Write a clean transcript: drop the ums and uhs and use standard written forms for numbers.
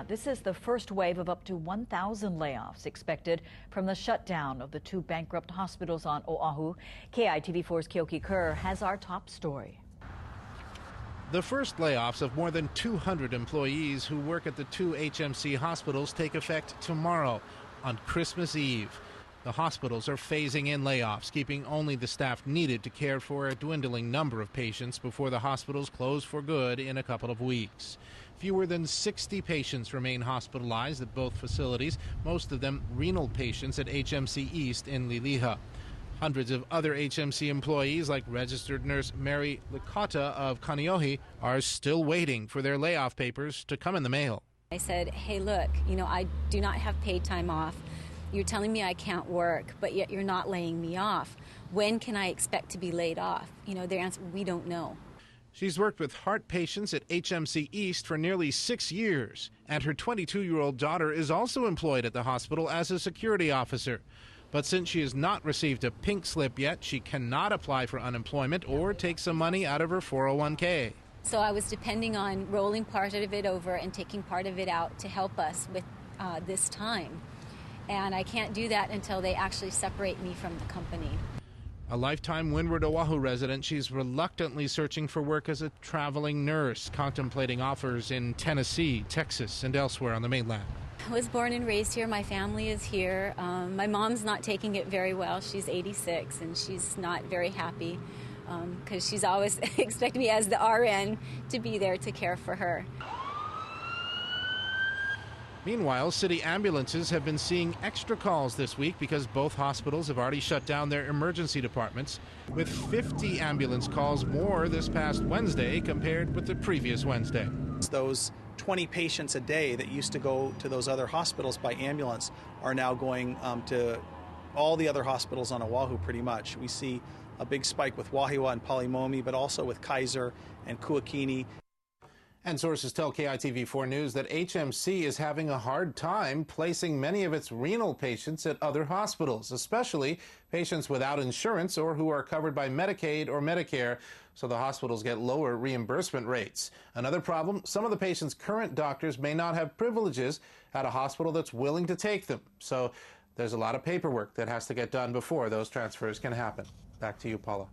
This is the first wave of up to 1,000 layoffs expected from the shutdown of the two bankrupt hospitals on Oahu. KITV4's Kyoki Kerr has our top story. The first layoffs of more than 200 employees who work at the two HMC hospitals take effect tomorrow on Christmas Eve. The hospitals are phasing in layoffs, keeping only the staff needed to care for a dwindling number of patients before the hospitals close for good in a couple of weeks. Fewer than 60 patients remain hospitalized at both facilities, most of them renal patients at HMC East in Liliha. Hundreds of other HMC employees, like registered nurse Mary Licata of Kaneohe, are still waiting for their layoff papers to come in the mail. I said, hey, look, I do not have paid time off. You're telling me I can't work, but yet you're not laying me off. When can I expect to be laid off? Their answer, we don't know. She's worked with heart patients at HMC East for nearly 6 years, and her 22-year-old daughter is also employed at the hospital as a security officer. But since she has not received a pink slip yet, she cannot apply for unemployment or take some money out of her 401k. So I was depending on rolling part of it over and taking part of it out to help us with this time. And I can't do that until they actually separate me from the company. A lifetime Windward Oahu resident, she's reluctantly searching for work as a traveling nurse, contemplating offers in Tennessee, Texas, and elsewhere on the mainland. I was born and raised here. My family is here. My mom's not taking it very well. She's 86, and she's not very happy because she's always expected me as the RN to be there to care for her. Meanwhile, city ambulances have been seeing extra calls this week because both hospitals have already shut down their emergency departments, with 50 ambulance calls more this past Wednesday compared with the previous Wednesday. Those 20 patients a day that used to go to those other hospitals by ambulance are now going to all the other hospitals on Oahu pretty much. We see a big spike with Wahiawa and Palimomi, but also with Kaiser and Kuakini. And sources tell KITV4 News that HMC is having a hard time placing many of its renal patients at other hospitals, especially patients without insurance or who are covered by Medicaid or Medicare, so the hospitals get lower reimbursement rates. Another problem, some of the patients' current doctors may not have privileges at a hospital that's willing to take them. So there's a lot of paperwork that has to get done before those transfers can happen. Back to you, Paula.